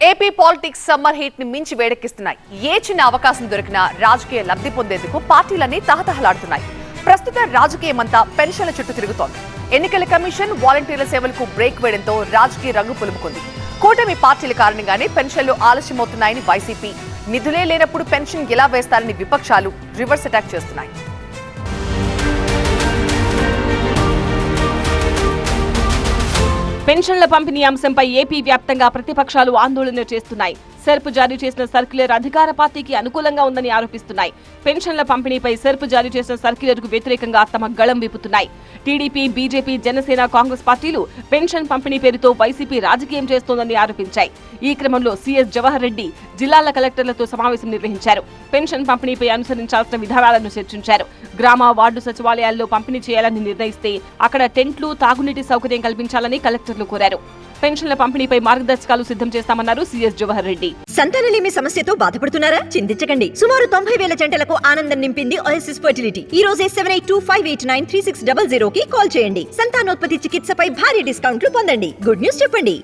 AP politics summer heat ని మించి వేడెక్కిస్తున్నాయి. ఏ చిన్న అవకాశం దొరికినా రాజకీయ లబ్ధి పొందేందుకు పార్టీలన్నీ తహతహలాడుతున్నాయి. ప్రస్తుత రాజకీయమంతా పెన్షన్ల చుట్టూ తిరుగుతోంది. ఎన్నికల కమిషన్ వాలంటీర్ల సేవలకు బ్రేక్ వేయడంతో రాజకీయ రంగు పులుముకుంది. కూటమి పార్టీల కారణంగానే పెన్షన్లు ఆలస్యమవుతున్నాయని వైసీపీ, నిధులే లేనప్పుడు పెన్షన్ ఎలా వేస్తారని విపక్షాలు రివర్స్ అటాక్ చేస్తున్నాయి. పెన్షన్ల పంపిణీ అంశంపై ఏపీ వ్యాప్తంగా ప్రతిపక్షాలు ఆందోళన చేస్తున్నాయి. సెర్ప్ జారీ చేసిన సర్క్యులర్ అధికార పార్టీకి అనుకూలంగా ఉందని ఆరోపిస్తున్నాయి. పెన్షన్ల పంపిణీపై సెర్ప్ జారీ చేసిన సర్క్యులర్ కు వ్యతిరేకంగా తమ గళం విప్పుతున్నాయి. టీడీపీ, బీజేపీ, జనసేన, కాంగ్రెస్ పార్టీలు పెన్షన్ పంపిణీ పేరుతో వైసీపీ రాజకీయం చేస్తోందని ఆరోపించాయి. ఈ క్రమంలో సీఎస్ జవహర్ రెడ్డి జిల్లాల కలెక్టర్లతో సమావేశం నిర్వహించారు. పెన్షన్ పంపిణీపై అనుసరించాల్సిన విధానాలను చర్చించారు. గ్రామ, వార్డు సచివాలయాల్లో పంపిణీ చేయాలని నిర్ణయిస్తే అక్కడ టెంట్లు, తాగునీటి సౌకర్యం కల్పించాలని కలెక్టర్లు కోరారు. పెన్షన్ల పంపిణీపై మార్గదర్శకాలు సిద్ధం చేస్తామన్నారు సీఎస్ జవహర్ రెడ్డి. సంతానలేమి సమస్యతో బాధపడుతున్నారా? చింతించకండి. సుమారు 90,000 జంటలకు ఆనందం నింపింది ఓఎస్ఎస్ ఫర్టిలిటీ. ఈ రోజే 7825893600 కి కాల్ చేయండి. సంతానోత్పత్తి చికిత్సపై భారీ డిస్కౌంట్లు పొందండి. గుడ్ న్యూస్ చెప్పండి.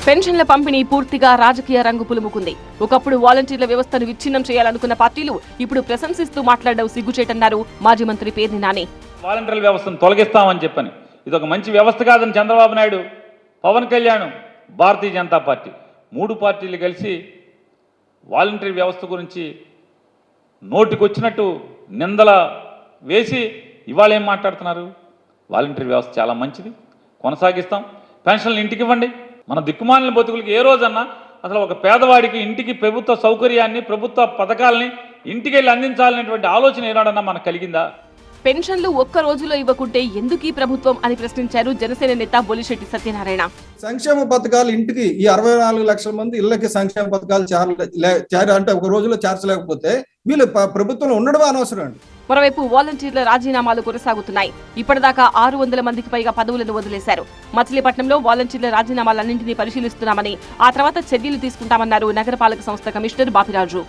పెన్షన్ల పంపిణీ పూర్తిగా రాజకీయ రంగు పులుముకుంది. ఒకప్పుడు వాలంటీర్ల వ్యవస్థను విచ్ఛిన్నం చేయాలనుకున్న పార్టీలు ఇప్పుడు ప్రశంసిస్తూ మాట్లాడడం సిగ్గుచేటన్నారు మాజీ మంత్రి పేర్ని నాని. వాలంటీర్ల వ్యవస్థను తొలగిస్తామని చెప్పని ఇది ఒక మంచి వ్యవస్థ కాదని చంద్రబాబు నాయుడు, పవన్ కళ్యాణ్, భారతీయ జనతా పార్టీ 3 పార్టీలు కలిసి వాలంటీర్ వ్యవస్థ గురించి నోటికొచ్చినట్టు నిందల వేసి ఇవాళ ఏం మాట్లాడుతున్నారు? వాలంటీర్ వ్యవస్థ చాలా మంచిది, కొనసాగిస్తాం, పెన్షన్లు ఇంటికి ఇవ్వండి. మన దిక్కుమాలిన బతుకులకి ఏ రోజన్నా అసలు ఒక పేదవాడికి ఇంటికి ప్రభుత్వ సౌకర్యాన్ని, ప్రభుత్వ పథకాలని ఇంటికి వెళ్ళి అందించాలనేటువంటి ఆలోచన ఏనాడన్నా మనకు కలిగిందా? పెన్షన్లు ఒక్క రోజులో ఇవ్వకుంటే ఎందుకు ఈ ప్రభుత్వం అని ప్రశ్నించారు జనసేన నేత బొలిశెట్టి సత్యనారాయణ. సంక్షేమ పథకాలు ఇంటికి ఈ 64 లక్షల మంది ఇళ్లకి సంక్షేమ పథకాలు అంటే ఒక రోజులో చేర్చలేకపోతే వీళ్ళు ప్రభుత్వంలో ఉండడం అనవసరం అండి. మరోవైపు వాలంటీర్ల రాజీనామాలు కొనసాగుతున్నాయి. ఇప్పటిదాకా 600 మందికి పైగా పదవులను వదిలేశారు. మచిలీపట్నంలో వాలంటీర్ల రాజీనామాలన్నింటినీ పరిశీలిస్తున్నామని, ఆ తర్వాత చర్యలు తీసుకుంటామన్నారు నగరపాలక సంస్థ కమిషనర్ బాపిరాజు.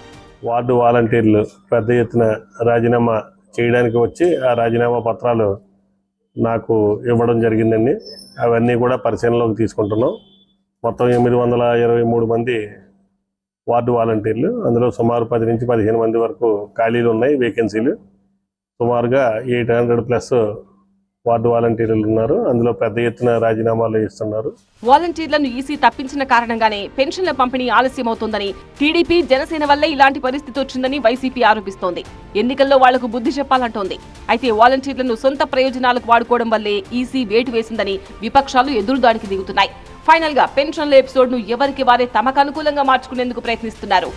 వార్డు వాలంటీర్లు పెద్ద ఎత్తున రాజీనామా చేయడానికి వచ్చి ఆ రాజీనామా పత్రాలు నాకు ఇవ్వడం జరిగిందండి. అవన్నీ కూడా పరిశీలనలోకి తీసుకుంటున్నాం. మొత్తం 823 మంది వార్డు వాలంటీర్లు, అందులో సుమారు 10 నుంచి 15 మంది వరకు ఖాళీలు ఉన్నాయి, వేకెన్సీలు. సుమారుగా 800+ వార్డు వాలంటీర్లు ఉన్నారు. అందులో పెద్ద ఎత్తున రాజీనామాలు ఇస్తున్నారు. వాలంటీర్లను ఈసీ తప్పించిన కారణంగానే పెన్షన్ల పంపిణీ ఆలస్యమవుతోందని, టీడీపీ, జనసేన వల్లే ఇలాంటి పరిస్థితి వచ్చిందని వైసీపీ ఆరోపిస్తోంది. ఎన్నికల్లో వాళ్లకు బుద్ధి చెప్పాలంటోంది. అయితే వాలంటీర్లను సొంత ప్రయోజనాలకు వాడుకోవడం వల్లే ఈసీ వేటు వేసిందని విపక్షాలు ఎదురుదాడికి దిగుతున్నాయి. ఫైనల్ గా పెన్షన్ల ఎపిసోడ్ ను ఎవరికి వారే తమకు అనుకూలంగా మార్చుకునేందుకు ప్రయత్నిస్తున్నారు.